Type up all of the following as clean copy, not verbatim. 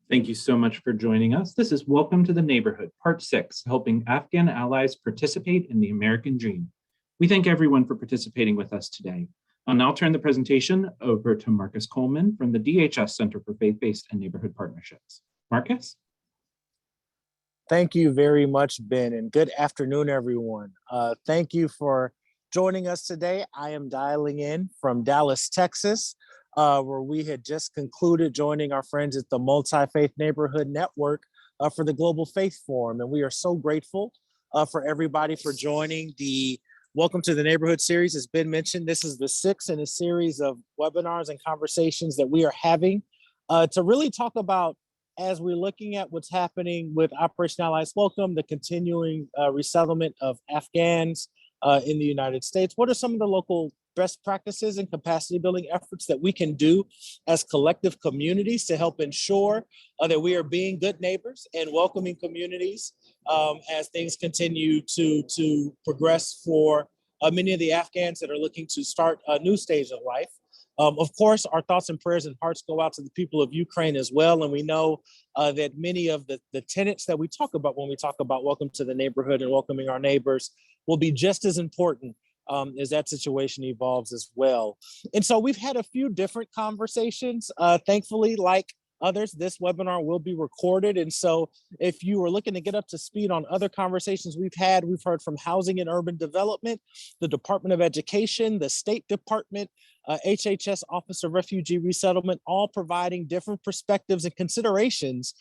Thank you so much for joining us. This is Welcome to the Neighborhood, Part 6, helping Afghan allies participate in the American dream. We thank everyone for participating with us today. I'll now turn the presentation over to Marcus Coleman from the DHS Center for Faith-Based and Neighborhood Partnerships. Marcus? Thank you very much, Ben, and good afternoon, everyone. Thank you for joining us today. I am dialing in from Dallas, Texas, where we had just concluded joining our friends at the Multi-Faith Neighborhood Network for the Global Faith Forum. And we are so grateful for everybody for joining the Welcome to the Neighborhood series. As Ben mentioned, this is the sixth in a series of webinars and conversations that we are having to really talk about, as we're looking at what's happening with Operation Allies Welcome, the continuing resettlement of Afghans in the United States. What are some of the local best practices and capacity building efforts that we can do as collective communities to help ensure that we are being good neighbors and welcoming communities as things continue to progress for many of the Afghans that are looking to start a new stage of life. Of course, our thoughts and prayers and hearts go out to the people of Ukraine as well. And we know that many of the tenets that we talk about when we talk about welcome to the neighborhood and welcoming our neighbors will be just as important as that situation evolves as well. And so we've had a few different conversations. Thankfully, like others, this webinar will be recorded. And so if you are looking to get up to speed on other conversations we've heard from Housing and Urban Development, the Department of Education, the State Department, HHS Office of Refugee Resettlement, all providing different perspectives and considerations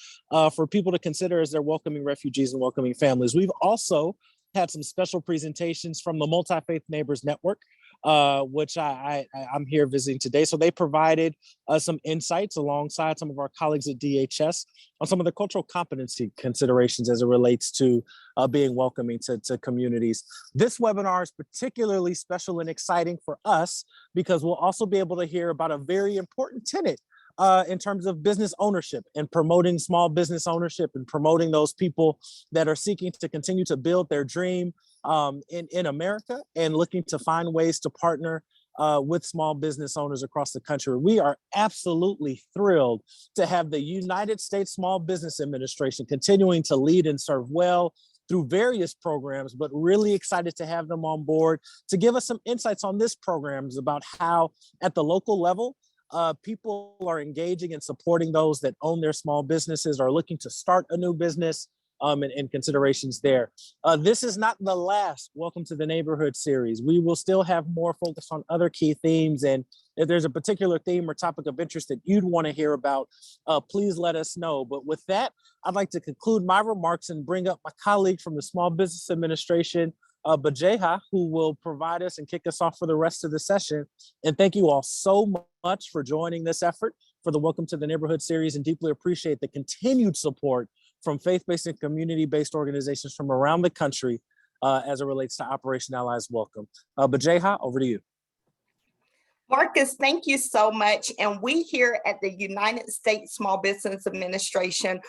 for people to consider as they're welcoming refugees and welcoming families. We've also had some special presentations from the Multi-Faith Neighbors Network, which I'm here visiting today. So they provided some insights alongside some of our colleagues at DHS on some of the cultural competency considerations as it relates to being welcoming to communities. This webinar is particularly special and exciting for us because we'll also be able to hear about a very important tenet in terms of business ownership and promoting small business ownership and promoting those people that are seeking to continue to build their dream in America and looking to find ways to partner with small business owners across the country. We are absolutely thrilled to have the United States Small Business Administration continuing to lead and serve well through various programs, but really excited to have them on board to give us some insights on this programs about how at the local level, people are engaging and supporting those that own their small businesses or looking to start a new business and considerations there. This is not the last Welcome to the Neighborhood series. We will still have more focus on other key themes. And if there's a particular theme or topic of interest that you'd want to hear about, please let us know. But with that, I'd like to conclude my remarks and bring up my colleague from the Small Business Administration, Bajeha, who will provide us and kick us off for the rest of the session. And thank you all so much for joining this effort for the Welcome to the Neighborhood series, and deeply appreciate the continued support from faith-based and community-based organizations from around the country as it relates to Operation Allies Welcome. Bajeha, over to you. Marcus, thank you so much. And we here at the United States Small Business Administration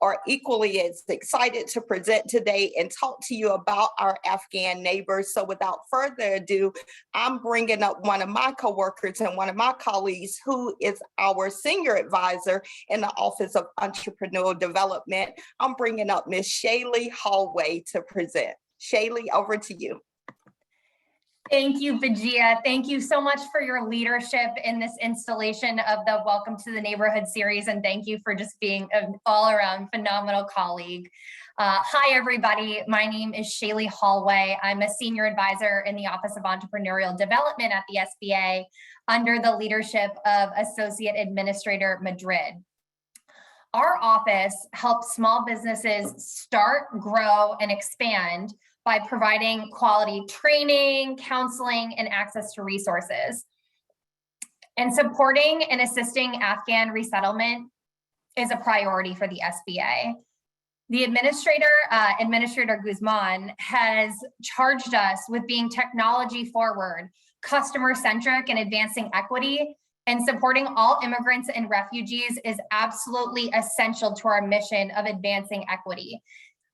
are equally as excited to present today and talk to you about our Afghan neighbors. So without further ado, I'm bringing up one of my coworkers and one of my colleagues who is our senior advisor in the Office of Entrepreneurial Development. I'm bringing up Ms. Shaylee Hallway to present. Shaylee, over to you. Thank you, Bajeha. Thank you so much for your leadership in this installation of the Welcome to the Neighborhood series, and thank you for just being an all-around phenomenal colleague. Hi, everybody. My name is Shaylee Hallway. I'm a senior advisor in the Office of Entrepreneurial Development at the SBA under the leadership of Associate Administrator Madrid. Our office helps small businesses start, grow, and expand by providing quality training, counseling, and access to resources. And supporting and assisting Afghan resettlement is a priority for the SBA. The Administrator Guzman, has charged us with being technology forward, customer-centric, and advancing equity, and supporting all immigrants and refugees is absolutely essential to our mission of advancing equity.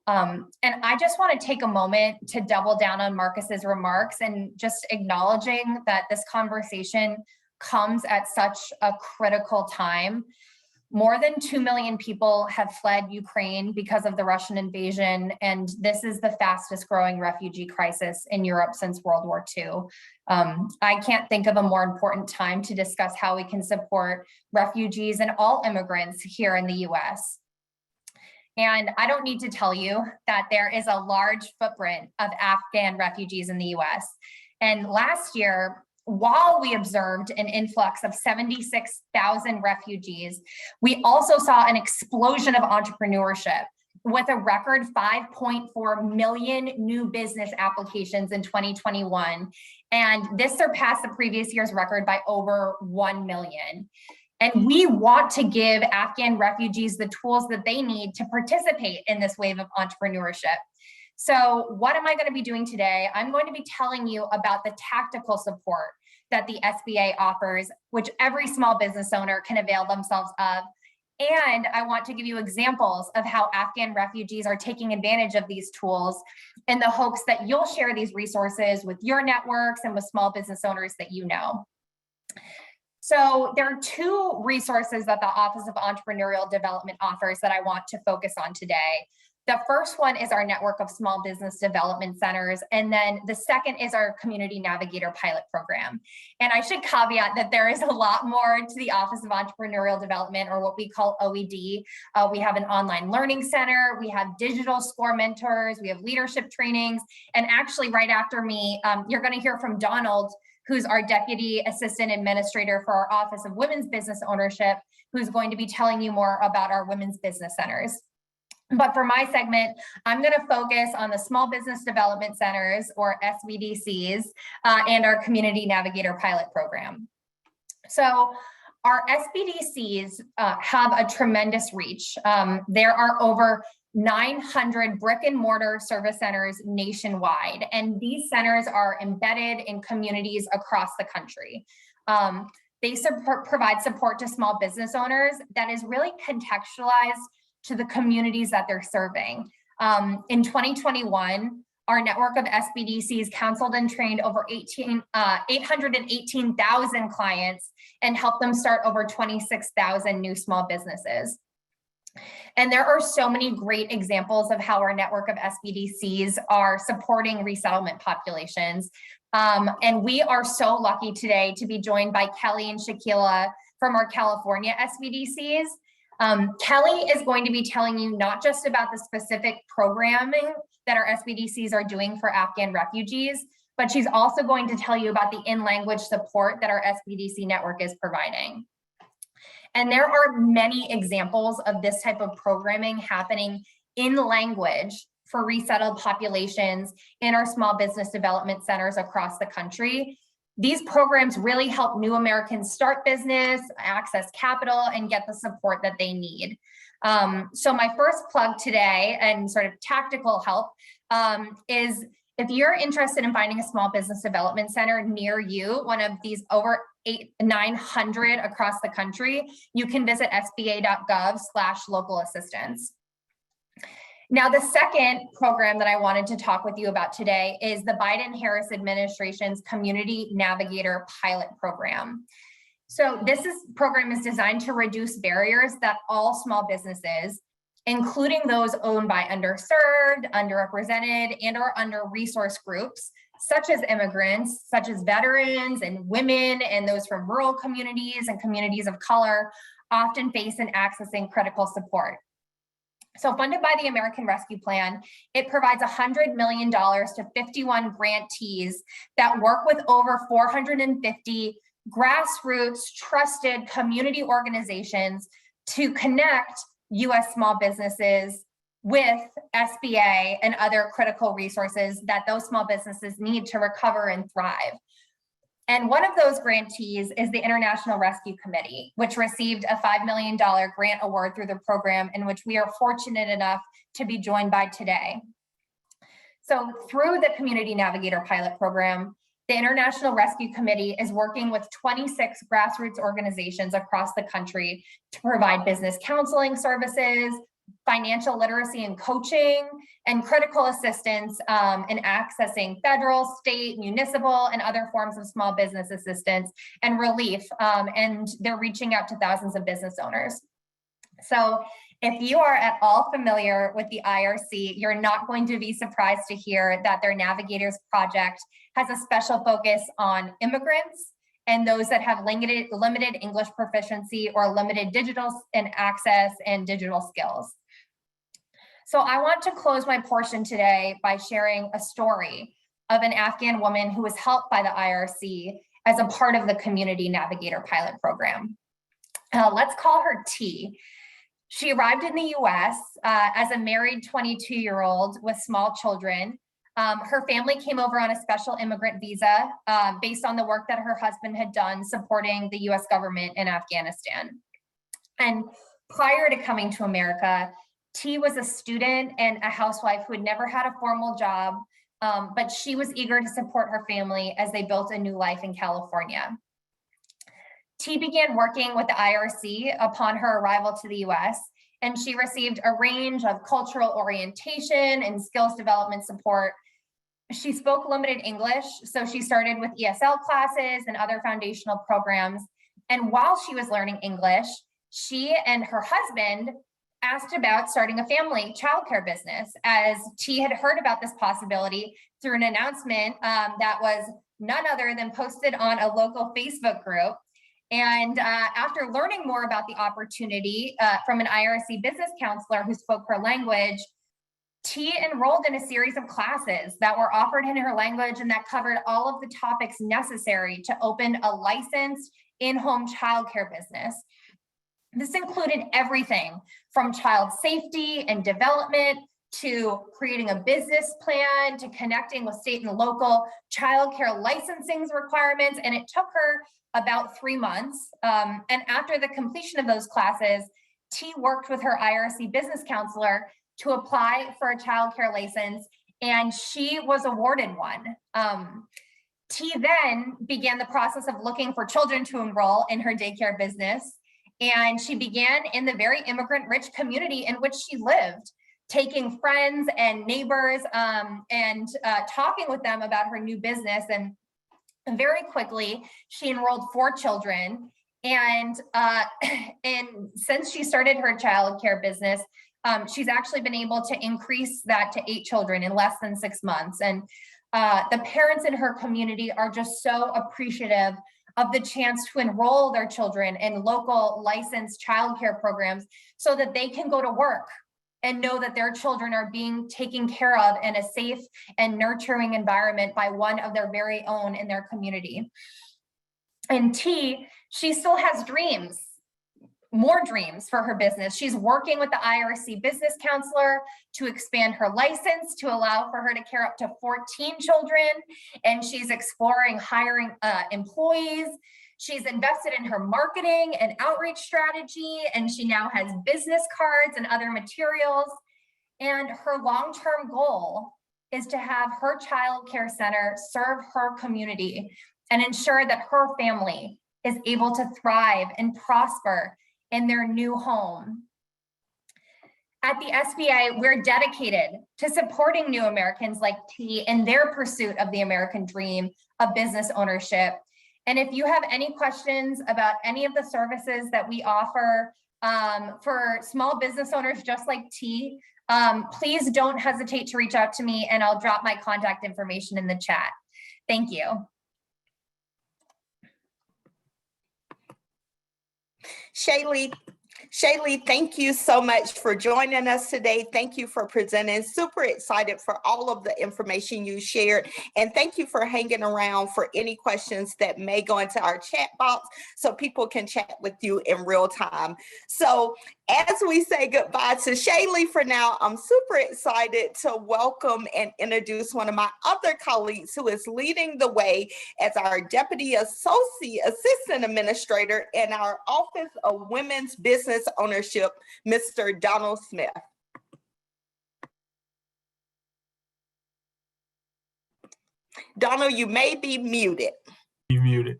And I just want to take a moment to double down on Marcus's remarks and just acknowledging that this conversation comes at such a critical time. More than 2 million people have fled Ukraine because of the Russian invasion, and this is the fastest growing refugee crisis in Europe since World War II. I can't think of a more important time to discuss how we can support refugees and all immigrants here in the US. And I don't need to tell you that there is a large footprint of Afghan refugees in the US. And last year, while we observed an influx of 76,000 refugees, we also saw an explosion of entrepreneurship with a record 5.4 million new business applications in 2021. And this surpassed the previous year's record by over 1 million. And we want to give Afghan refugees the tools that they need to participate in this wave of entrepreneurship. So what am I going to be doing today? I'm going to be telling you about the tactical support that the SBA offers, which every small business owner can avail themselves of. And I want to give you examples of how Afghan refugees are taking advantage of these tools in the hopes that you'll share these resources with your networks and with small business owners that you know. So there are two resources that the Office of Entrepreneurial Development offers that I want to focus on today. The first one is our network of small business development centers. And then the second is our Community Navigator pilot program. And I should caveat that there is a lot more to the Office of Entrepreneurial Development, or what we call OED. We have an online learning center, we have digital SCORE mentors, we have leadership trainings. And actually right after me, you're gonna hear from Donald, who's our Deputy Assistant Administrator for our Office of Women's Business Ownership, who's going to be telling you more about our women's business centers. But for my segment, I'm going to focus on the Small Business Development Centers, or SBDCs, and our Community Navigator pilot program. So our SBDCs have a tremendous reach. There are over 900 brick and mortar service centers nationwide, and these centers are embedded in communities across the country. They provide support to small business owners that is really contextualized to the communities that they're serving. In 2021, our network of SBDCs counseled and trained over 818,000 clients and helped them start over 26,000 new small businesses. And there are so many great examples of how our network of SBDCs are supporting resettlement populations. And we are so lucky today to be joined by Kelly and Shaquila from our California SBDCs. Kelly is going to be telling you not just about the specific programming that our SBDCs are doing for Afghan refugees, but she's also going to tell you about the in-language support that our SBDC network is providing. And there are many examples of this type of programming happening in language for resettled populations in our small business development centers across the country. These programs really help new Americans start business, access capital, and get the support that they need. So my first plug today, and sort of tactical help, is if you're interested in finding a small business development center near you, one of these over 900 across the country, you can visit sba.gov/local assistance. Now, the second program that I wanted to talk with you about today is the Biden-Harris administration's Community Navigator pilot program. So this program is designed to reduce barriers that all small businesses, including those owned by underserved, underrepresented, and/or under-resourced groups, such as immigrants, such as veterans and women, and those from rural communities and communities of color, often face in accessing critical support. So funded by the American Rescue Plan, it provides $100 million to 51 grantees that work with over 450 grassroots trusted community organizations to connect US small businesses with SBA and other critical resources that those small businesses need to recover and thrive. And one of those grantees is the International Rescue Committee, which received a $5 million grant award through the program, in which we are fortunate enough to be joined by today. So through the Community Navigator pilot program, the International Rescue Committee is working with 26 grassroots organizations across the country to provide business counseling services, financial literacy and coaching, and critical assistance in accessing federal, state, municipal, and other forms of small business assistance and relief. And they're reaching out to thousands of business owners. So if you are at all familiar with the IRC, you're not going to be surprised to hear that their Navigators project has a special focus on immigrants and those that have limited English proficiency or limited digital and access and digital skills. So I want to close my portion today by sharing a story of an Afghan woman who was helped by the IRC as a part of the Community Navigator pilot program. Let's call her T. She arrived in the US as a married 22-year-old with small children. Her family came over on a special immigrant visa based on the work that her husband had done supporting the US government in Afghanistan. And prior to coming to America, T was a student and a housewife who had never had a formal job, but she was eager to support her family as they built a new life in California. T began working with the IRC upon her arrival to the US, and she received a range of cultural orientation and skills development support. She spoke limited English, so she started with ESL classes and other foundational programs. And while she was learning English, she and her husband asked about starting a family childcare business, as T had heard about this possibility through an announcement that was none other than posted on a local Facebook group. And after learning more about the opportunity from an IRC business counselor who spoke her language, T enrolled in a series of classes that were offered in her language and that covered all of the topics necessary to open a licensed in-home childcare business. This included everything from child safety and development to creating a business plan to connecting with state and local childcare licensing requirements. And it took her about 3 months. And after the completion of those classes, T worked with her IRC business counselor to apply for a childcare license, and she was awarded one. T then began the process of looking for children to enroll in her daycare business. And she began in the very immigrant-rich community in which she lived, taking friends and neighbors and talking with them about her new business. And very quickly, she enrolled 4 children. And since she started her childcare business, she's actually been able to increase that to 8 children in less than 6 months. And the parents in her community are just so appreciative of the chance to enroll their children in local licensed childcare programs so that they can go to work and know that their children are being taken care of in a safe and nurturing environment by one of their very own in their community. And T, she still has dreams, more dreams for her business. She's working with the IRC business counselor to expand her license to allow for her to care up to 14 children. And she's exploring hiring employees. She's invested in her marketing and outreach strategy, and she now has business cards and other materials. And her long-term goal is to have her child care center serve her community and ensure that her family is able to thrive and prosper in their new home. At the SBA, we're dedicated to supporting new Americans like T in their pursuit of the American dream of business ownership. And if you have any questions about any of the services that we offer for small business owners just like T, please don't hesitate to reach out to me, and I'll drop my contact information in the chat. Thank you. Shaylee, thank you so much for joining us today. Thank you for presenting. Super excited for all of the information you shared. And thank you for hanging around for any questions that may go into our chat box so people can chat with you in real time. So as we say goodbye to Shaylee for now, I'm super excited to welcome and introduce one of my other colleagues who is leading the way as our Deputy Assistant Administrator in our Office of Women's Business Ownership, Mr. Donald Smith. Donald, you may be muted. You're muted.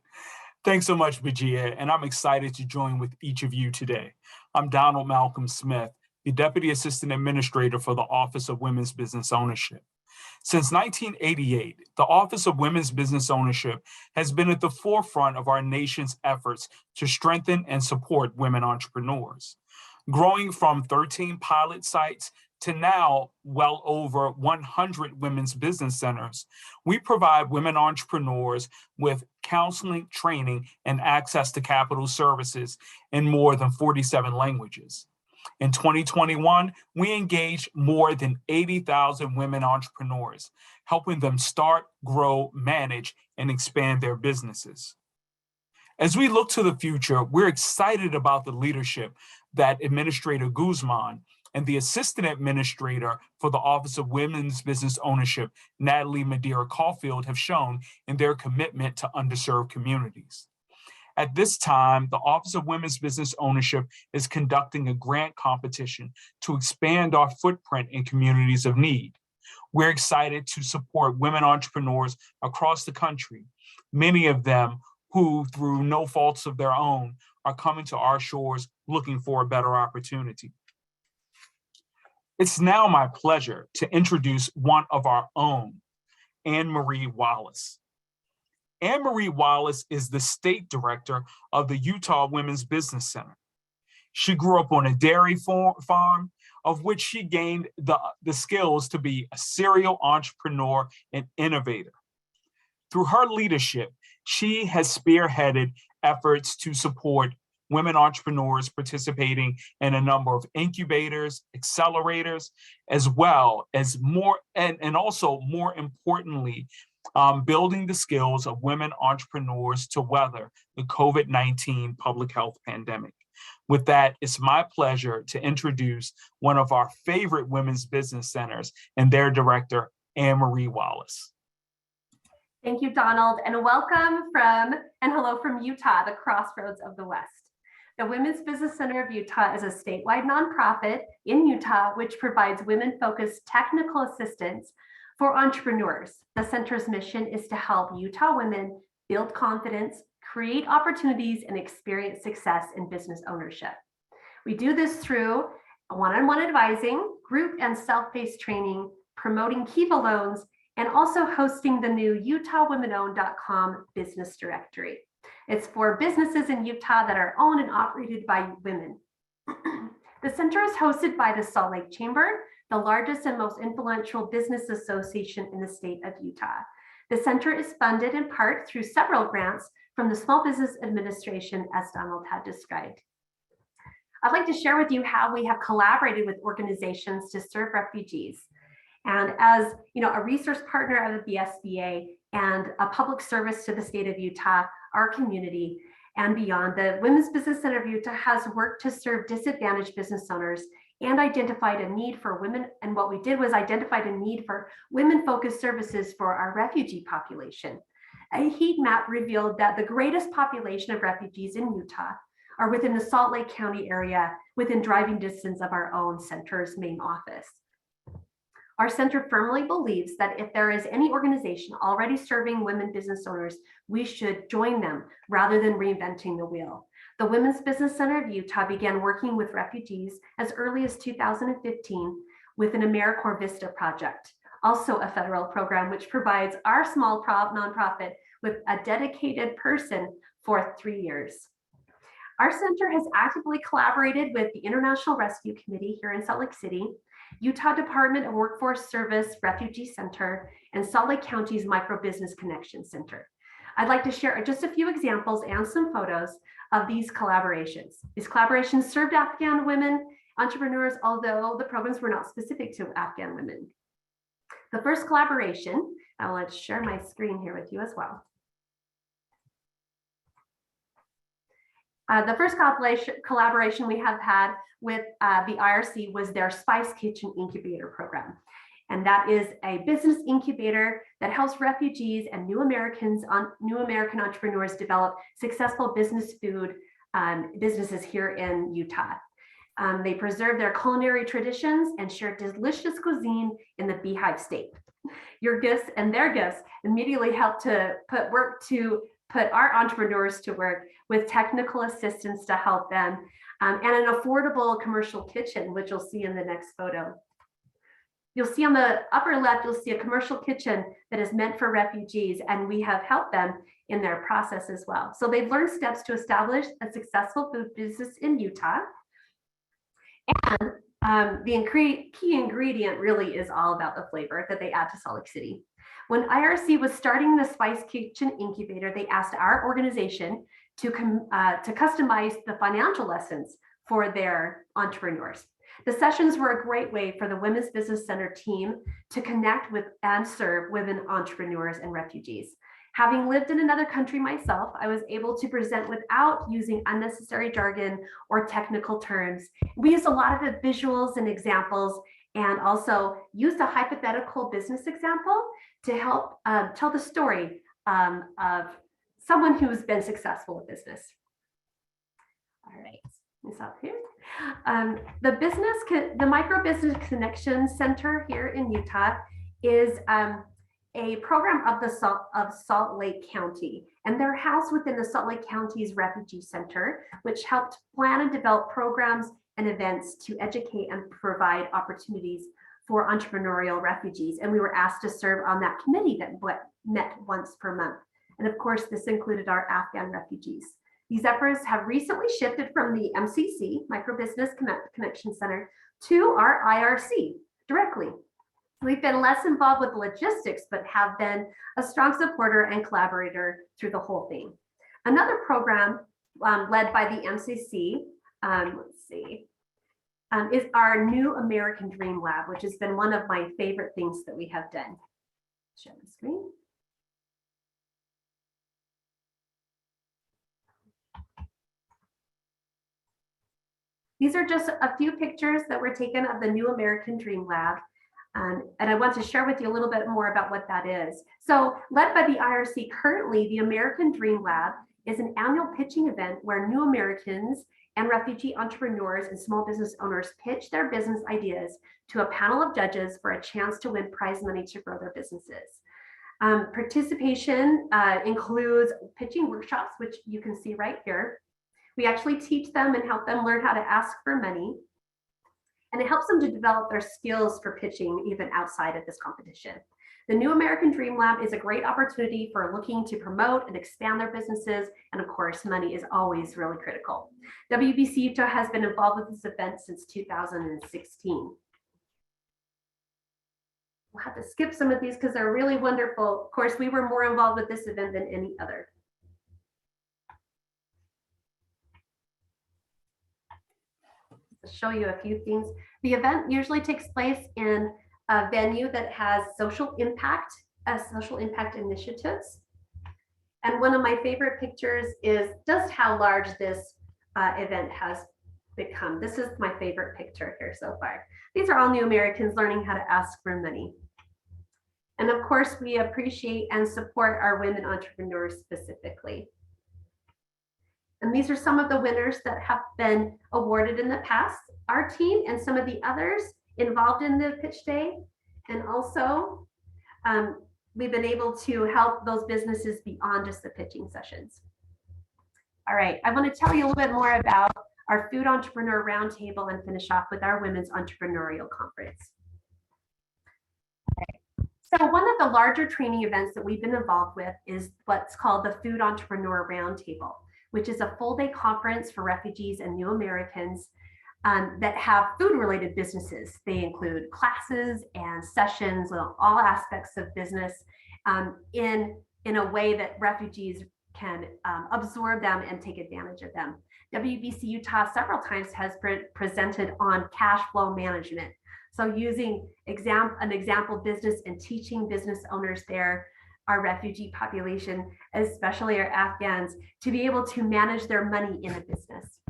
Thanks so much, Bajia, and I'm excited to join with each of you today. I'm Donald Malcolm Smith, the Deputy Assistant Administrator for the Office of Women's Business Ownership. Since 1988, the Office of Women's Business Ownership has been at the forefront of our nation's efforts to strengthen and support women entrepreneurs. Growing from 13 pilot sites to now well over 100 women's business centers, we provide women entrepreneurs with counseling, training, and access to capital services in more than 47 languages. In 2021, we engaged more than 80,000 women entrepreneurs, helping them start, grow, manage, and expand their businesses. As we look to the future, we're excited about the leadership that Administrator Guzman and the Assistant Administrator for the Office of Women's Business Ownership, Natalie Madeira Caulfield, have shown in their commitment to underserved communities. At this time, the Office of Women's Business Ownership is conducting a grant competition to expand our footprint in communities of need. We're excited to support women entrepreneurs across the country, many of them who, through no faults of their own, are coming to our shores looking for a better opportunity. It's now my pleasure to introduce one of our own, Anne Marie Wallace. Anne Marie Wallace is the state director of the Utah Women's Business Center. She grew up on a dairy farm, of which she gained the skills to be a serial entrepreneur and innovator. Through her leadership, she has spearheaded efforts to support women entrepreneurs participating in a number of incubators, accelerators, as well as more, and also more importantly, building the skills of women entrepreneurs to weather the COVID-19 public health pandemic. With that, it's my pleasure to introduce one of our favorite women's business centers and their director, Anne Marie Wallace. Thank you, Donald, and welcome from and hello from Utah, the crossroads of the West. The Women's Business Center of Utah is a statewide nonprofit in Utah which provides women-focused technical assistance for entrepreneurs. The center's mission is to help Utah women build confidence, create opportunities, and experience success in business ownership. We do this through one-on-one advising, group and self-paced training, promoting Kiva loans, and also hosting the new utahwomenowned.com business directory. It's for businesses in Utah that are owned and operated by women. The center is hosted by the Salt Lake Chamber, the largest and most influential business association in the state of Utah. The center is funded in part through several grants from the Small Business Administration, as Donald had described. I'd like to share with you how we have collaborated with organizations to serve refugees. And as a resource partner of the SBA and a public service to the state of Utah, our community, and beyond, the Women's Business Center of Utah has worked to serve disadvantaged business owners and identified a need for women. And what we did was identified a need for women-focused services for our refugee population. A heat map revealed that the greatest population of refugees in Utah are within the Salt Lake County area, within driving distance of our own center's main office. Our center firmly believes that if there is any organization already serving women business owners, we should join them rather than reinventing the wheel. The Women's Business Center of Utah began working with refugees as early as 2015 with an AmeriCorps Vista project, also a federal program which provides our small nonprofit with a dedicated person for 3 years. Our center has actively collaborated with the International Rescue Committee here in Salt Lake City, Utah Department of Workforce Service Refugee Center, and Salt Lake County's Micro Business Connection Center. I'd like to share just a few examples and some photos of these collaborations. These collaborations served Afghan women entrepreneurs, although the programs were not specific to Afghan women. The first collaboration, I will share my screen here with you as well. The first collaboration we have had with the IRC was their Spice Kitchen Incubator program. And that is a business incubator that helps refugees and new American entrepreneurs develop successful business food businesses here in Utah. They preserve their culinary traditions and share delicious cuisine in the Beehive State. Your gifts and their gifts immediately help to put our entrepreneurs to work with technical assistance to help them, and an affordable commercial kitchen, which you'll see in the next photo. You'll see on the upper left, you'll see a commercial kitchen that is meant for refugees, and we have helped them in their process as well. So they've learned steps to establish a successful food business in Utah. The key ingredient really is all about the flavor that they add to Salt Lake City. When IRC was starting the Spice Kitchen Incubator, they asked our organization to customize the financial lessons for their entrepreneurs. The sessions were a great way for the Women's Business Center team to connect with and serve women entrepreneurs and refugees. Having lived in another country myself, I was able to present without using unnecessary jargon or technical terms. We used a lot of the visuals and examples, and also used a hypothetical business example to help tell the story of someone who's been successful in business. All right, this up here. The Micro Business Connection Center here in Utah is a program of Salt Lake County, and they're housed within the Salt Lake County's Refugee Center, which helped plan and develop programs and events to educate and provide opportunities for entrepreneurial refugees. And we were asked to serve on that committee that met once per month. And of course, this included our Afghan refugees. These efforts have recently shifted from the MCC, Micro Business Connection Center, to our IRC directly. We've been less involved with the logistics, but have been a strong supporter and collaborator through the whole thing. Another program led by the MCC, is our New American Dream Lab, which has been one of my favorite things that we have done. Share the screen. These are just a few pictures that were taken of the New American Dream Lab. And I want to share with you a little bit more about what that is. So, led by the IRC, currently the American Dream Lab is an annual pitching event where new Americans and refugee entrepreneurs and small business owners pitch their business ideas to a panel of judges for a chance to win prize money to grow their businesses. Participation includes pitching workshops, which you can see right here. We actually teach them and help them learn how to ask for money. And it helps them to develop their skills for pitching even outside of this competition. The New American Dream Lab is a great opportunity for looking to promote and expand their businesses. And of course, money is always really critical. WBC Utah has been involved with this event since 2016. We'll have to skip some of these because they're really wonderful. Of course, we were more involved with this event than any other. Show you a few things. The event usually takes place in a venue that has social impact initiatives. And one of my favorite pictures is just how large this event has become. This is my favorite picture here so far. These are all new Americans learning how to ask for money. And of course, we appreciate and support our women entrepreneurs specifically. And these are some of the winners that have been awarded in the past, our team and some of the others involved in the pitch day. And also, we've been able to help those businesses beyond just the pitching sessions. All right, I want to tell you a little bit more about our Food Entrepreneur Roundtable and finish off with our Women's Entrepreneurial Conference. Okay. So one of the larger training events that we've been involved with is what's called the Food Entrepreneur Roundtable, which is a full-day conference for refugees and new Americans that have food-related businesses. They include classes and sessions on all aspects of business in a way that refugees can absorb them and take advantage of them. WBC Utah several times has presented on cash flow management. So using an example business and teaching business owners there, our refugee population, especially our Afghans, to be able to manage their money in a business.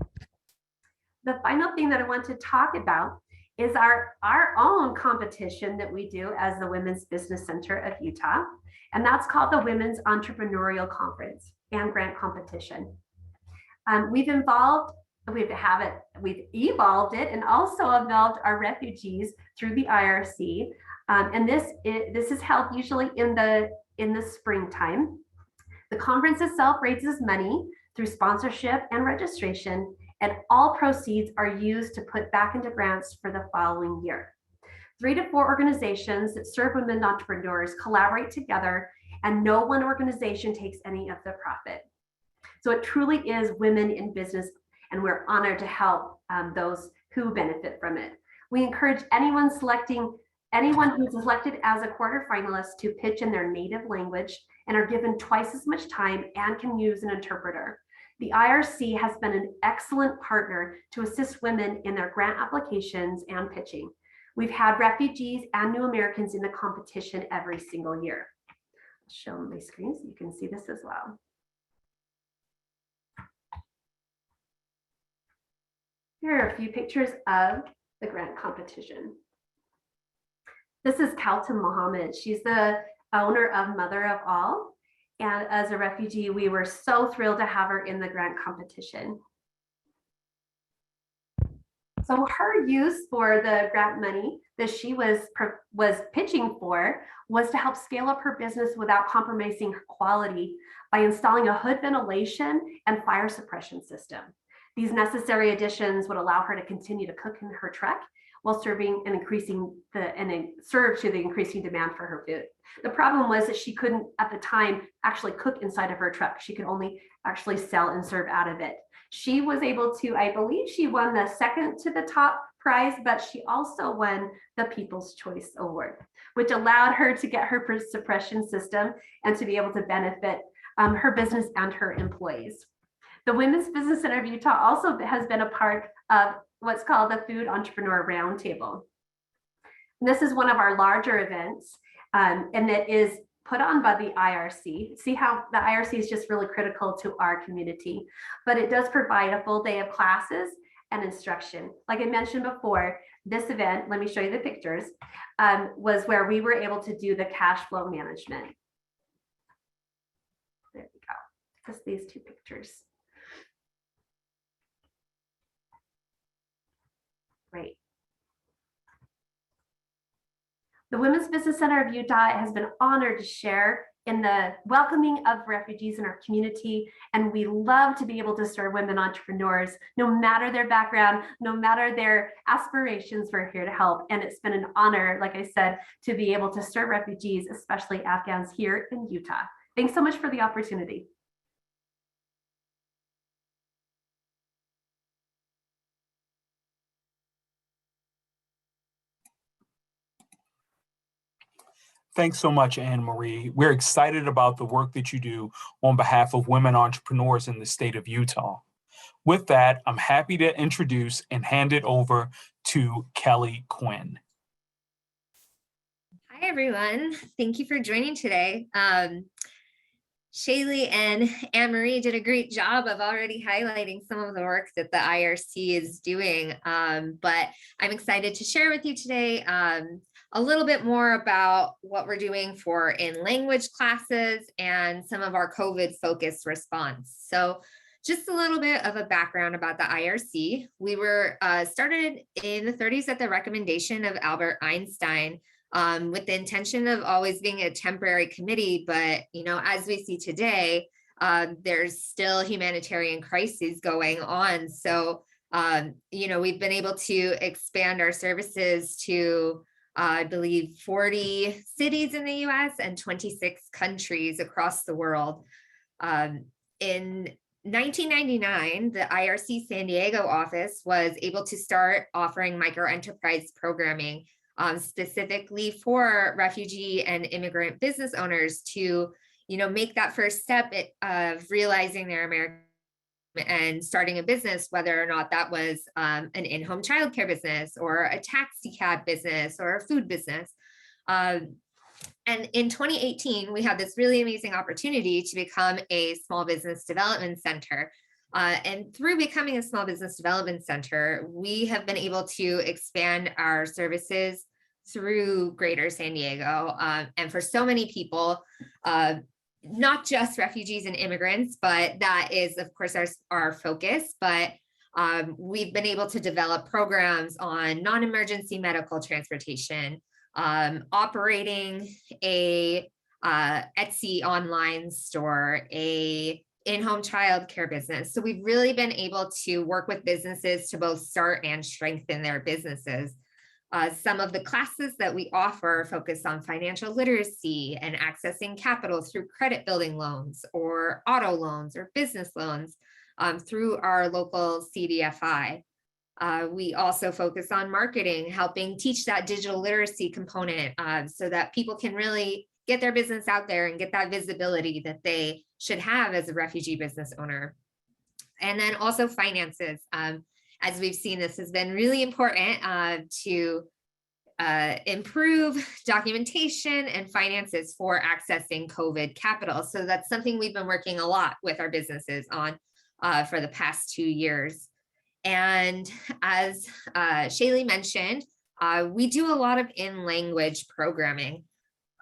The final thing that I want to talk about is our own competition that we do as the Women's Business Center of Utah, and that's called the Women's Entrepreneurial Conference and Grant Competition. We've evolved it and also involved our refugees through the IRC, and this is held usually in the springtime. The conference itself raises money through sponsorship and registration, and all proceeds are used to put back into grants for the following year. 3 to 4 organizations that serve women entrepreneurs collaborate together, and no one organization takes any of the profit. So it truly is women in business, and we're honored to help those who benefit from it. We encourage anyone who's selected as a quarterfinalist to pitch in their native language and are given twice as much time and can use an interpreter. The IRC has been an excellent partner to assist women in their grant applications and pitching. We've had refugees and new Americans in the competition every single year. I'll show my screen so you can see this as well. Here are a few pictures of the grant competition. This is Calton Muhammad. She's the owner of Mother of All. And as a refugee, we were so thrilled to have her in the grant competition. So her use for the grant money that she was pitching for was to help scale up her business without compromising her quality by installing a hood ventilation and fire suppression system. These necessary additions would allow her to continue to cook in her truck while serving and serve to the increasing demand for her food. The problem was that she couldn't at the time actually cook inside of her truck. She could only actually sell and serve out of it. She was able to, I believe she won the second to the top prize, but she also won the People's Choice Award, which allowed her to get her suppression system and to be able to benefit her business and her employees. The Women's Business Center of Utah also has been a part of what's called the Food Entrepreneur Roundtable. This is one of our larger events, and it is put on by the IRC. See how the IRC is just really critical to our community, but it does provide a full day of classes and instruction. Like I mentioned before, this event, let me show you the pictures, was where we were able to do the cash flow management. There we go, just these two pictures. Great. The Women's Business Center of Utah has been honored to share in the welcoming of refugees in our community, and we love to be able to serve women entrepreneurs, no matter their background, no matter their aspirations. We're here to help, and it's been an honor, like I said, to be able to serve refugees, especially Afghans here in Utah. Thanks so much for the opportunity. Thanks so much, Anne Marie. We're excited about the work that you do on behalf of women entrepreneurs in the state of Utah. With that, I'm happy to introduce and hand it over to Kelly Quinn. Hi, everyone. Thank you for joining today. Shaylee and Anne Marie did a great job of already highlighting some of the work that the IRC is doing, but I'm excited to share with you today a little bit more about what we're doing for in-language classes and some of our COVID-focused response. So just a little bit of a background about the IRC. We were started in the 30s at the recommendation of Albert Einstein, with the intention of always being a temporary committee. But, as we see today, there's still humanitarian crises going on. So, we've been able to expand our services to I believe 40 cities in the US and 26 countries across the world. In 1999, the IRC San Diego office was able to start offering microenterprise programming specifically for refugee and immigrant business owners to, make that first step of realizing their American and starting a business, whether or not that was an in-home childcare business or a taxi cab business or a food business. And in 2018, we had this really amazing opportunity to become a small business development center. And through becoming a small business development center, we have been able to expand our services through Greater San Diego. And for so many people, not just refugees and immigrants, but that is, of course, our focus. But we've been able to develop programs on non-emergency medical transportation, operating a Etsy online store, a in-home childcare business. So we've really been able to work with businesses to both start and strengthen their businesses. Some of the classes that we offer focus on financial literacy and accessing capital through credit building loans or auto loans or business loans through our local CDFI. We also focus on marketing, helping teach that digital literacy component so that people can really get their business out there and get that visibility that they should have as a refugee business owner. And then also finances. As we've seen, this has been really important to improve documentation and finances for accessing COVID capital. So that's something we've been working a lot with our businesses on for the past 2 years. And as Shaylee mentioned, we do a lot of in-language programming.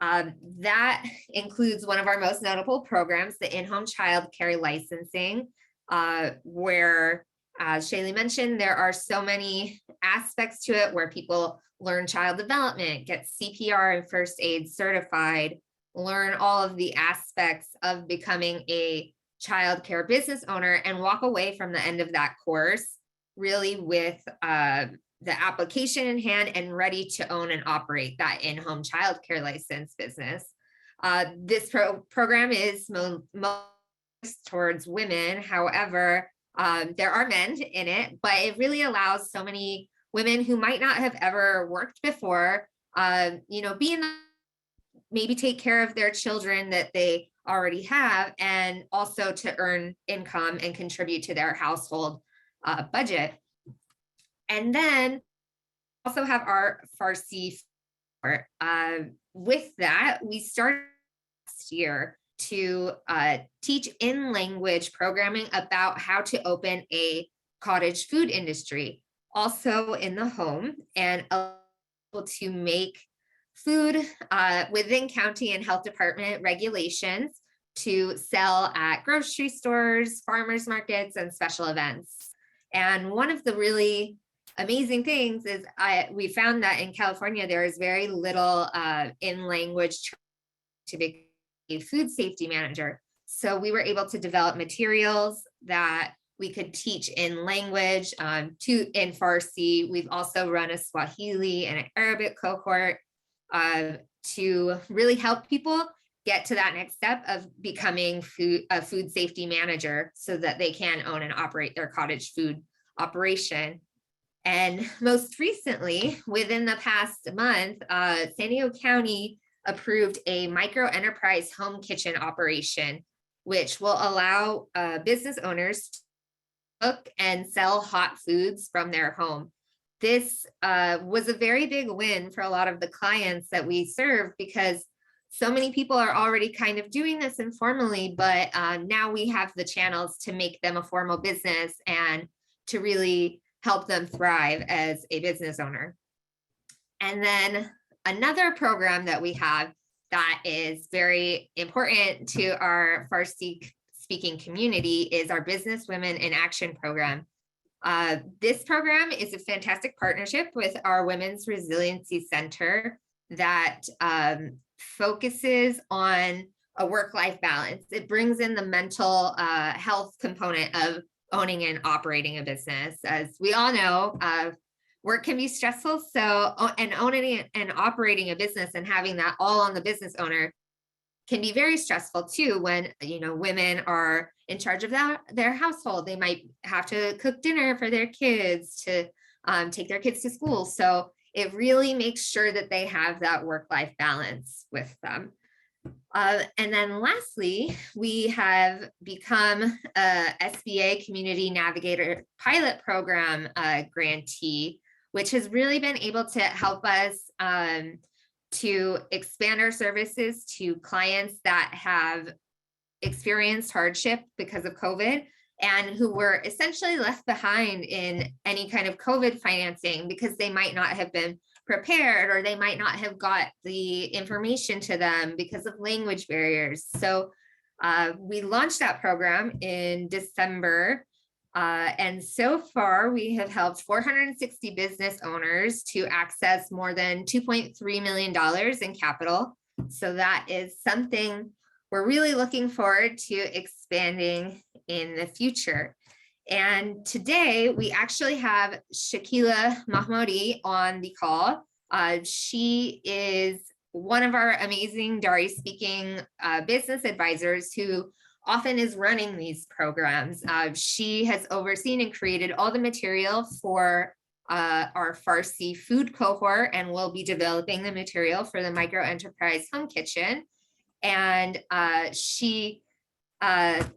That includes one of our most notable programs, the in-home childcare licensing, where, as Shaylee mentioned, there are so many aspects to it where people learn child development, get CPR and first aid certified, learn all of the aspects of becoming a childcare business owner, and walk away from the end of that course really with the application in hand and ready to own and operate that in-home childcare license business. This program is most towards women. However, there are men in it, but it really allows so many women who might not have ever worked before, maybe take care of their children that they already have, and also to earn income and contribute to their household budget. And then also have our Farsi. With that, we started last year to teach in-language programming about how to open a cottage food industry, also in the home, and able to make food within county and health department regulations to sell at grocery stores, farmers markets, and special events. And one of the really amazing things is we found that in California, there is very little in-language to be a food safety manager. So we were able to develop materials that we could teach in language in Farsi. We've also run a Swahili and an Arabic cohort to really help people get to that next step of becoming a food safety manager so that they can own and operate their cottage food operation. And most recently, within the past month, San Diego County approved a micro enterprise home kitchen operation, which will allow business owners to cook and sell hot foods from their home. This was a very big win for a lot of the clients that we serve, because so many people are already kind of doing this informally, but now we have the channels to make them a formal business and to really help them thrive as a business owner. And then another program that we have that is very important to our Farsi speaking community is our Business Women in Action program. This program is a fantastic partnership with our Women's Resiliency Center that focuses on a work-life balance. It brings in the mental health component of owning and operating a business. As we all know, work can be stressful. So, and owning and operating a business and having that all on the business owner can be very stressful too, when, women are in charge of their household. They might have to cook dinner for their kids, to take their kids to school. So it really makes sure that they have that work-life balance with them. And then lastly, we have become a SBA Community Navigator pilot program grantee, which has really been able to help us to expand our services to clients that have experienced hardship because of COVID and who were essentially left behind in any kind of COVID financing because they might not have been prepared, or they might not have got the information to them because of language barriers. So we launched that program in December. And so far we have helped 460 business owners to access more than $2.3 million in capital. So that is something we're really looking forward to expanding in the future. And today we actually have Shakila Mahmoudi on the call. She is one of our amazing Dari speaking business advisors who often is running these programs. She has overseen and created all the material for our Farsi food cohort and will be developing the material for the micro enterprise home kitchen. And she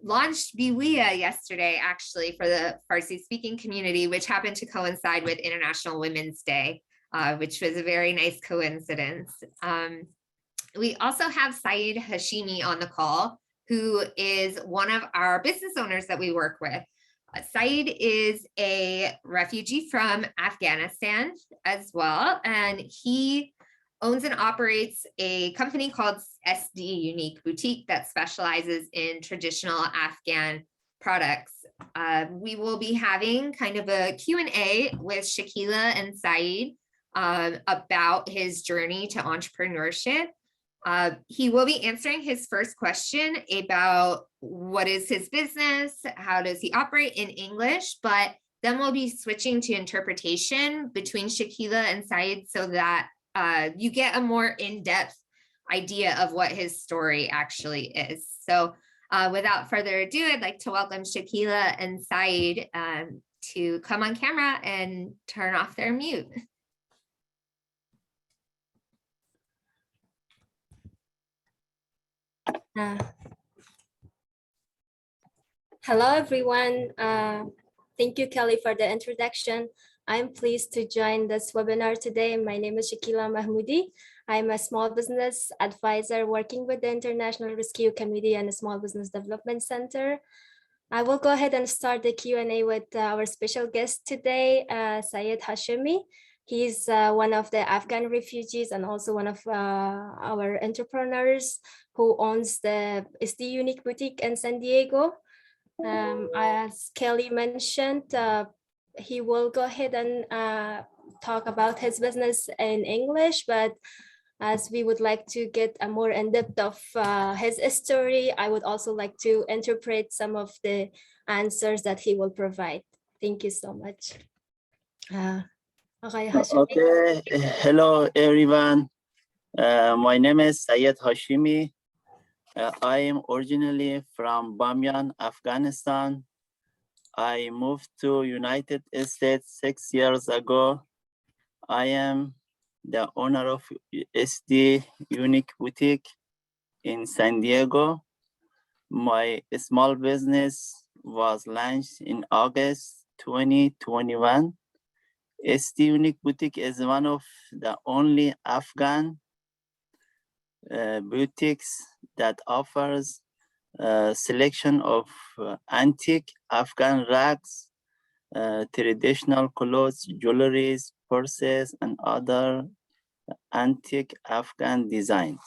launched Biwiya yesterday, actually, for the Farsi speaking community, which happened to coincide with International Women's Day, which was a very nice coincidence. We also have Saeed Hashimi on the call, who is one of our business owners that we work with. Saeed is a refugee from Afghanistan as well, and he owns and operates a company called SD Unique Boutique that specializes in traditional Afghan products. We will be having kind of a Q&A with Shakila and Saeed about his journey to entrepreneurship. He will be answering his first question about what is his business, how does he operate in English, but then we'll be switching to interpretation between Shakila and Saeed so that you get a more in-depth idea of what his story actually is. So without further ado, I'd like to welcome Shakila and Saeed to come on camera and turn off their mute. Hello, everyone. Thank you, Kelly, for the introduction. I'm pleased to join this webinar today. My name is Shakila Mahmoudi. I'm a small business advisor working with the International Rescue Committee and the Small Business Development Center. I will go ahead and start the Q&A with our special guest today, Syed Hashimi. He's one of the Afghan refugees and also one of our entrepreneurs who owns the SD Unique Boutique in San Diego. As Kelly mentioned, he will go ahead and talk about his business in English, but as we would like to get a more in-depth of his story, I would also like to interpret some of the answers that he will provide. Thank you so much. Okay, hello everyone. My name is Syed Hashimi. I am originally from Bamyan, Afghanistan. I moved to United States 6 years ago. I am the owner of SD Unique Boutique in San Diego. My small business was launched in August 2021. SD Unique Boutique is one of the only Afghan boutiques that offers a selection of antique Afghan rags, traditional clothes, jewelries, purses, and other antique Afghan designs.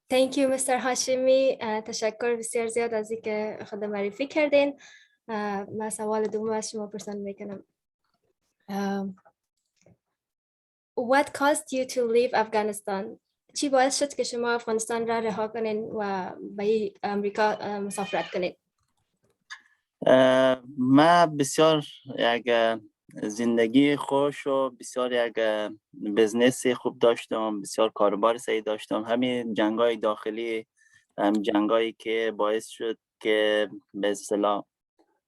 Thank you, Mr. Hashimi. تشکر بسیار زیاد از اینکه خود معرفی کردین. من سوال دوم از شما پرسان میکنم. What caused you to leave Afghanistan? چی باعث شد که شما افغانستان را رها کنین و به امریکا مسافرت کنین؟ من بسیار یک زندگی خوش و بسیار یک بزنس خوب داشتم، بسیار کاروبار سعی داشتم. همین جنگای داخلی، جنگایی که باعث شد که به اصطلاح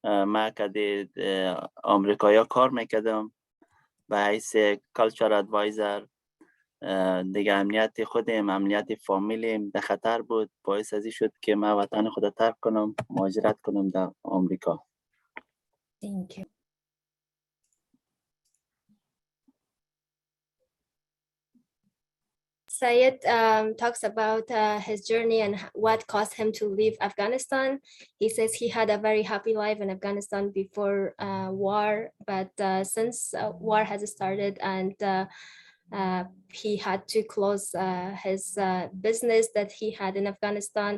من کدید آمریکایا کار میکردم به حیث کالچر ادوایزر. دیگه امنیت خودم، امنیت فامیلیم در خطر بود، باعث ازی شد که من وطن خود ترک کنم، مهاجرت کنم در آمریکا. Thank you. Syed talks about his journey and what caused him to leave Afghanistan. He says he had a very happy life in Afghanistan before war, but since war has started and he had to close his business that he had in Afghanistan,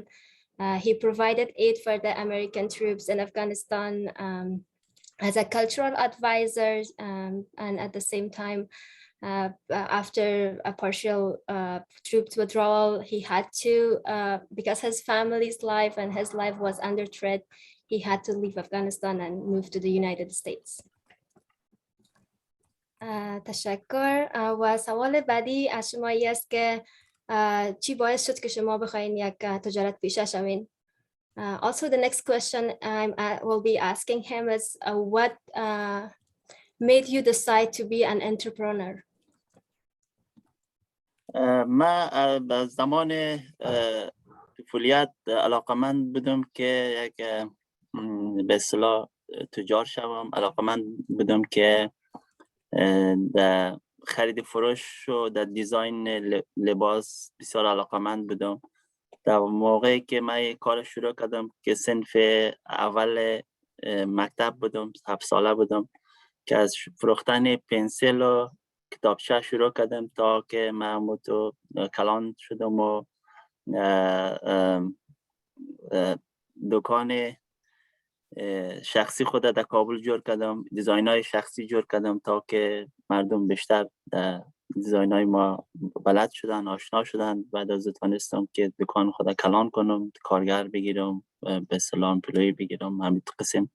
he provided aid for the American troops in Afghanistan as a cultural advisor, and at the same time, after a partial troops withdrawal, he had to, because his family's life and his life was under threat, he had to leave Afghanistan and move to the United States. تشکر. و سوال بعدی از شما است که چی باعث شد که شما بخواین یک تجارت پیشه شوین؟ Also, the next question I will be asking him is what made you decide to be an entrepreneur? من از زمان طفولیت علاقمند بودم که یک به اصطلاح تجار شوم. علاقمند بودم که در خرید فروش و در دیزاین لباس بسیار علاقمند بودم. در موقعی که من کار شروع کردم که صنف اول مکتب بودم، 7 ساله بودم که از فروختن پنسل و کتابچه شروع کردم تا که من تو کلان شدم و دکان شخصی خود در کابل جور کردم، دیزاین های شخصی جور کردم تا که مردم بیشتر در دیزاین های ما بلد شدن، آشنا شدن. بعد از توانستم که دکان خود کلان کنم، کارگر بگیرم، به اصطلاح امپلوی بگیرم، همین قسم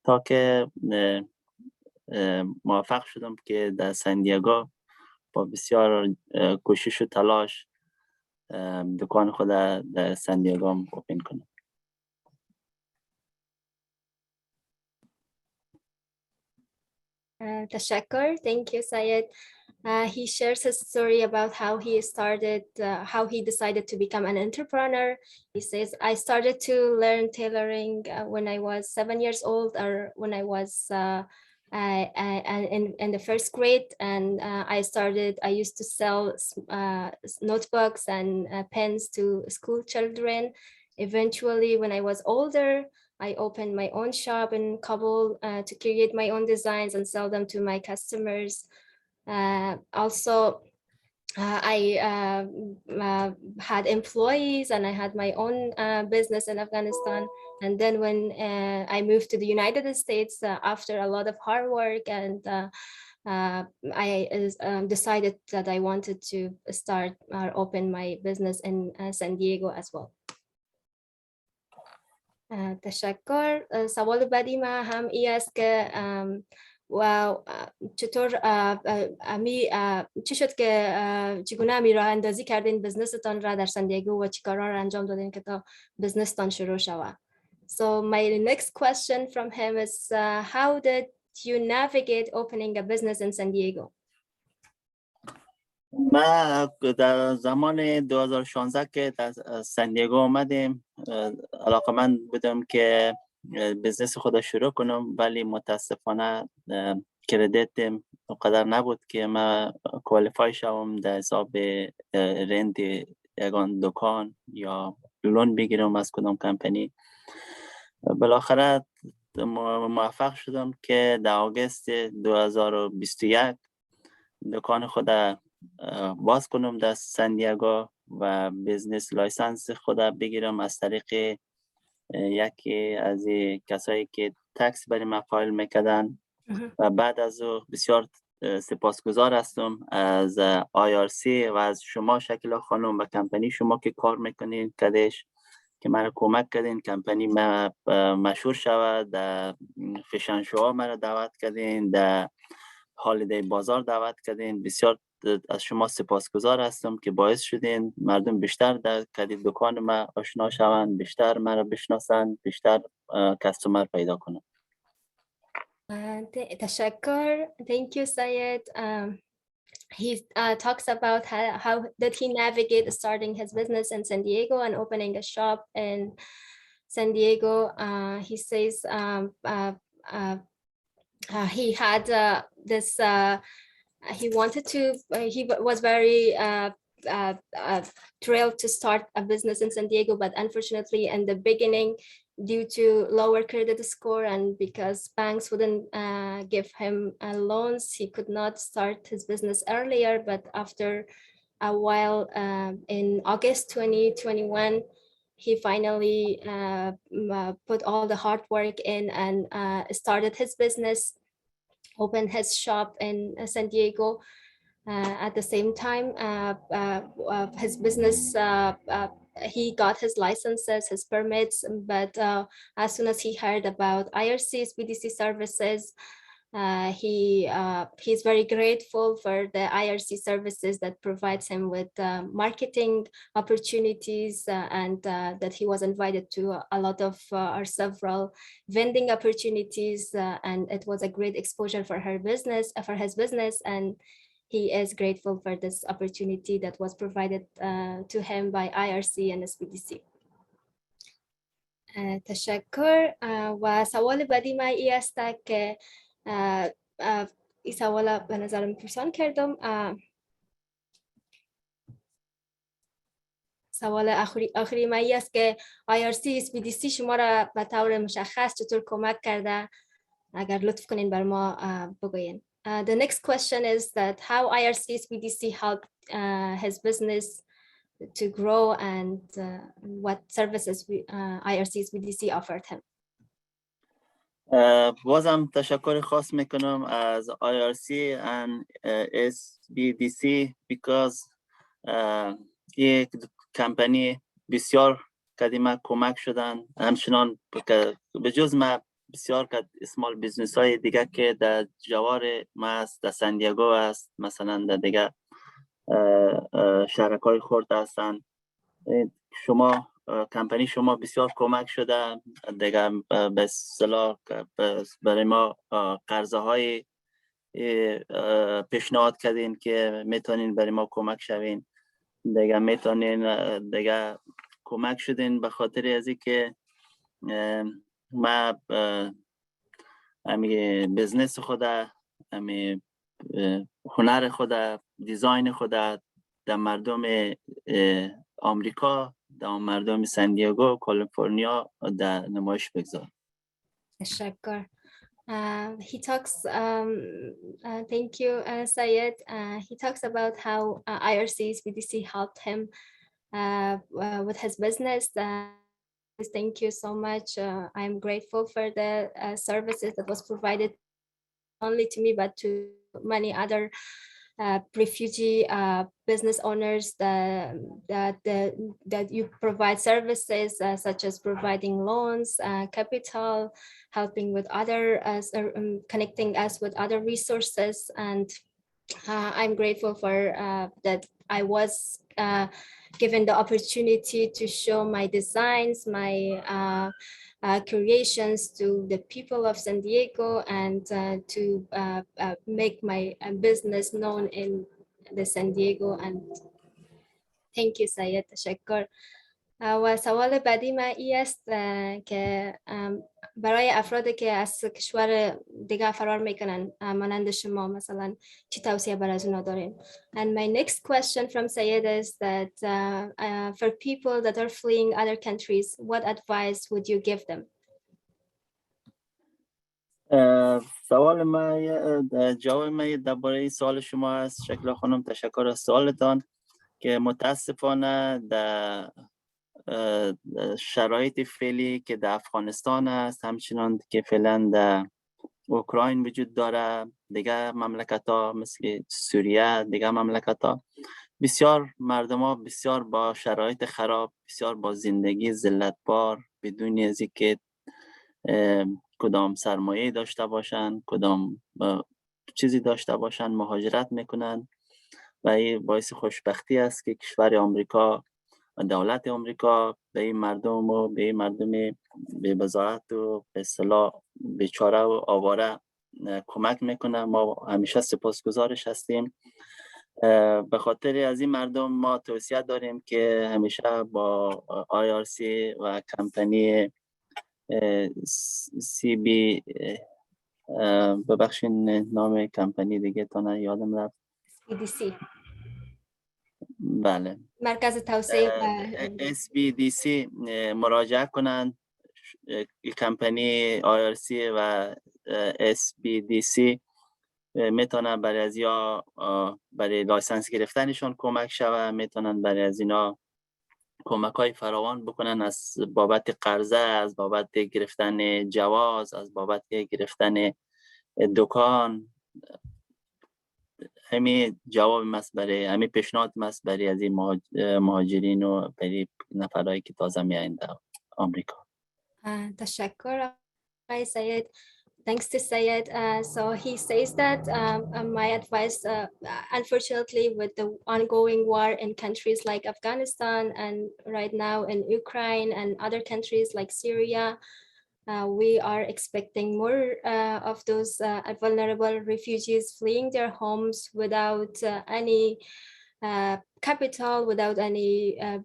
تا که موفق شدم که در سندیاگو با بسیار کوشش و تلاش دکان خود در سندیاگو اوپن کنم. Tashakkur. Thank you, Syed. He shares his story about how he started, how he decided to become an entrepreneur. He says, I started to learn tailoring when I was 7 years old, or when I was in the first grade. And I used to sell notebooks and pens to school children. Eventually, when I was older, I opened my own shop in Kabul to create my own designs and sell them to my customers. Also, I had employees and I had my own business in Afghanistan. And then when I moved to the United States, after a lot of hard work, and I decided that I wanted to start or open my business in San Diego as well. تشکر. سوال بعدی ما هم ای است که و چطور چی شد که چگونه امی راه اندازی کردین بزنستان را در سندیگو و چی کارها را انجام دادین که تا بزنستان شروع شود. So my next question from him is how did you navigate opening a business in San Diego? ما در زمان 2016 که در سندیگو آمدیم علاقمند بودم که بزنس خود شروع کنم، ولی متاسفانه کردیتم اونقدر نبود که من کوالیفای شوم در حساب رنت یگان دکان یا لون بگیرم از کدام کمپانی. بالاخره موفق شدم که در آگوست 2021 دکان خود باز کنم در سندیگو و بزنس لایسنس خود بگیرم از طریق یکی از کسایی که تکس برای ما فایل میکردن. و بعد از او بسیار سپاسگزار هستم از IRC و از شما شکیلا خانم و کمپانی شما که کار میکنین کدش که من کمک کردین کمپانی ما مشهور شود. در فشن شو مرا دعوت کردین، در هالیدی بازار دعوت کردین. بسیار از شما سپاسگزار هستم که باعث شدین مردم بیشتر در کدید دکان ما آشنا شوند، بیشتر مرا بشناسند، بیشتر کستومر پیدا کنند. تشکر. Thank you, Syed. He talks about how did he navigate starting his business in San Diego and opening a shop in San Diego. He says he had this. He wanted to. He was very thrilled to start a business in San Diego, but unfortunately, in the beginning, due to lower credit score and because banks wouldn't give him loans, he could not start his business earlier. But after a while, in August 2021, he finally put all the hard work in and started his business, opened his shop in San Diego. At the same time, his business, he got his licenses, his permits, but as soon as he heard about IRC's BDC services, He's very grateful for the IRC services that provides him with marketing opportunities and that he was invited to a lot of or several vending opportunities and it was a great exposure for his business, and he is grateful for this opportunity that was provided to him by IRC and SPDC. تشکر و سوال بعدی من ای است که این سوال به نظرم پرسان کردم. سوال آخری من ای است که IRC SPDC شما را به طور مشخص چطور کمک کرده؟ اگر لطف کنین بر ما بگوین. The next question is that how IRC SPDC helped his business to grow and what services IRC SPDC offered him. بازم تشکر خاص میکنم از IRC and SPDC because یک کمپانی بسیار قدیمه کمک شدن، همچنان به جز ما بسیار اسمال بیزنس های دیگه که در جوار ما است، در سندیاگو است، مثلا در دیگه شرکای خرد هستن. شما کمپانی شما بسیار کمک شده دیگه، به اصطلاح برای ما قرضه های پیشنهاد کردین که میتونین برای ما کمک شوین دیگه، میتونین دیگه کمک شدین به خاطر ازی که ما امی بزنس خدا، امی هنر خدا، دیزاین خدا در مردم آمریکا، در مردم سندیاگو، کالیفرنیا در نمایش بگذار. تشکر. He talks, thank you, Syed. He talks about how IRC SPDC helped him with his business. Thank you so much. I'm grateful for the services that was provided not only to me, but to many other refugee business owners that you provide services such as providing loans, capital, helping with other, connecting us with other resources. And I'm grateful for that I was given the opportunity to show my designs, my creations to the people of San Diego and to make my business known in the San Diego. And thank you, Syed. تشکر. و سوال بعدی من ای است که برای افرادی که از کشور دیگه فرار میکنن مانند شما مثلا چی توصیه برای از اونا دارین؟ And my next question from Syed is that for people that are fleeing other countries, what advice would you give them? سوال ما جواب ما درباره سوال شما است. شکل خانم تشکر از سوالتان که متاسفانه در شرایط فعلی که در افغانستان است، همچنان که فعلا در اوکراین وجود داره، دیگه مملکت ها مثل سوریه، دیگه مملکت ها، بسیار مردم ها بسیار با شرایط خراب، بسیار با زندگی ذلتبار، بدون از اینکه کدام سرمایه داشته باشن، کدام چیزی داشته باشن مهاجرت میکنن و این باعث خوشبختی است که کشور آمریکا، دولت آمریکا به این مردم و به این مردم به بضاعت و به اصطلاح بیچاره و آواره کمک میکنه. ما همیشه سپاسگزارش هستیم. به خاطر از این مردم ما توصیه داریم که همیشه با IRC و کمپانی CB، ببخشین نام کمپانی دیگه تا یادم رفت، SPDC. بله، مرکز توسعه SPDC مراجعه کنند. کمپانی IRC و SPDC میتونن برای از یا برای لایسنس گرفتنشون کمک شود، میتونن برای از اینا کمک های فراوان بکنن، از بابت قرضه، از بابت گرفتن جواز، از بابت گرفتن دکان. همین جواب ماست برای همین پیشنهاد ماست برای از این مهاجرین و برای نفرایی که تازه میایند در آمریکا. تشکر آقای سید. thanks to Sayed. So he says that my advice, unfortunately, with the ongoing war in countries like Afghanistan and right now in Ukraine and other countries like Syria, we are expecting more of those vulnerable refugees fleeing their homes without any capital, without any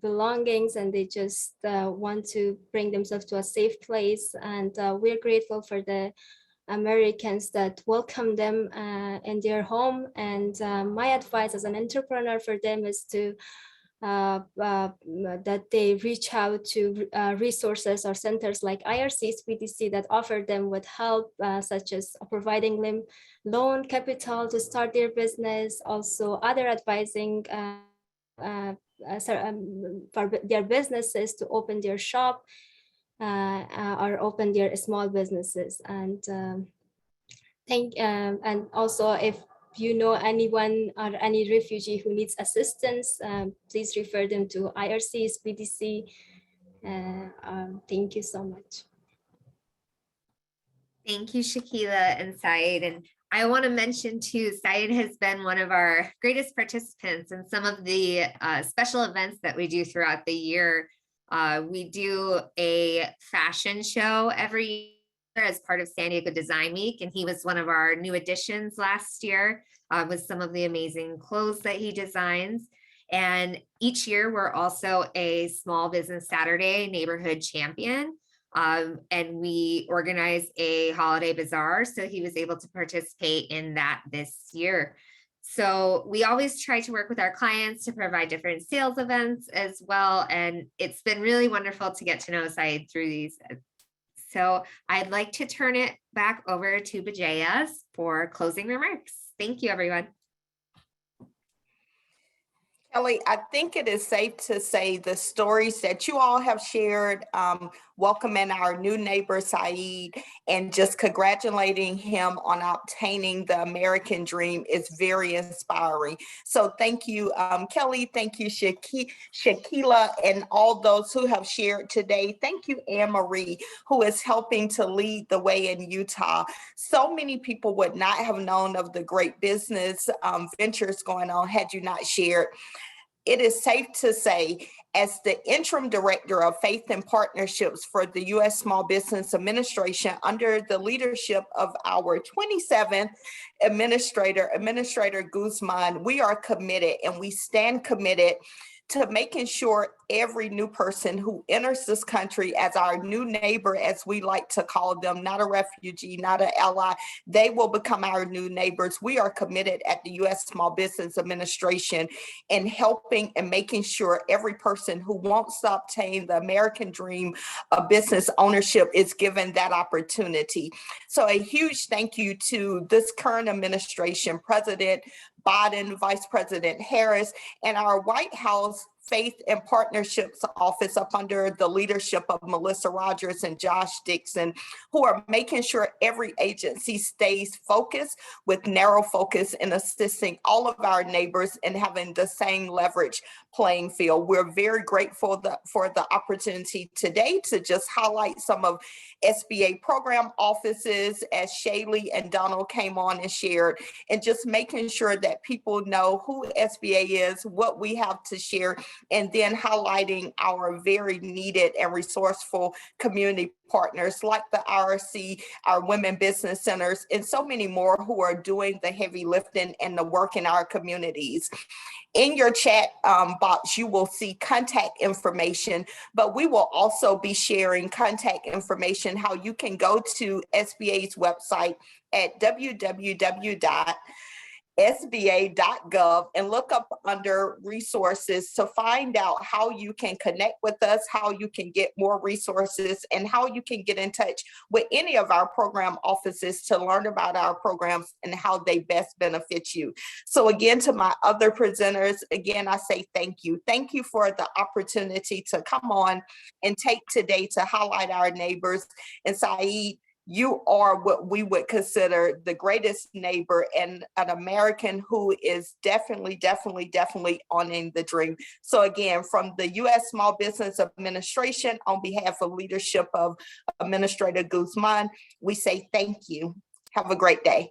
belongings, and they just want to bring themselves to a safe place. And we're grateful for the Americans that welcome them in their home. And my advice as an entrepreneur for them is to that they reach out to resources or centers like IRC's BDC that offer them with help, such as providing them loan capital to start their business, also other advising for their businesses to open their shop or open their small businesses. And and also, if you know anyone or any refugee who needs assistance, please refer them to IRC's BDC. Thank you so much. Thank you, Shakila and Saeed. And I want to mention too, Saeed has been one of our greatest participants in some of the special events that we do throughout the year. We do a fashion show every year as part of San Diego Design Week, and he was one of our new additions last year with some of the amazing clothes that he designs. And each year we're also a Small Business Saturday neighborhood champion. And we organize a holiday bazaar, so he was able to participate in that this year. So we always try to work with our clients to provide different sales events as well. And it's been really wonderful to get to know Saeed through these. So I'd like to turn it back over to Vijaya for closing remarks. Thank you, everyone. Kelly, I think it is safe to say the stories that you all have shared, welcoming our new neighbor, Saeed, and just congratulating him on obtaining the American dream is very inspiring. So thank you, Kelly. Thank you, Shakila, and all those who have shared today. Thank you, Anne Marie, who is helping to lead the way in Utah. So many people would not have known of the great business ventures going on had you not shared. It is safe to say, as the interim director of faith and partnerships for the U.S. Small Business Administration, under the leadership of our 27th Administrator Guzman, we are committed, and we stand committed to making sure every new person who enters this country as our new neighbor, as we like to call them, not a refugee, not an ally, they will become our new neighbors. We are committed at the U.S. Small Business Administration in helping and making sure every person who wants to obtain the American dream of business ownership is given that opportunity. So a huge thank you to this current administration, President Biden, Vice President Harris, and our White House Faith and Partnerships Office up under the leadership of Melissa Rogers and Josh Dixon, who are making sure every agency stays focused with narrow focus in assisting all of our neighbors and having the same leverage playing field. We're very grateful for the opportunity today to just highlight some of SBA program offices, as Shaylee and Donald came on and shared, and just making sure that people know who SBA is, what we have to share, and then highlighting our very needed and resourceful community partners like the IRC, our women business centers, and so many more who are doing the heavy lifting and the work in our communities. In your chat box, you will see contact information, but we will also be sharing contact information, how you can go to SBA's website at www.sba.gov and look up under resources to find out how you can connect with us, how you can get more resources, and how you can get in touch with any of our program offices to learn about our programs and how they best benefit you. So again, to my other presenters, again, I say thank you. Thank you for the opportunity to come on and take today to highlight our neighbors. And Saeed, You are what we would consider the greatest neighbor and an American who is definitely owning the dream. So again, from the U.S. Small Business Administration, on behalf of leadership of Administrator Guzman, we say thank you. Have a great day.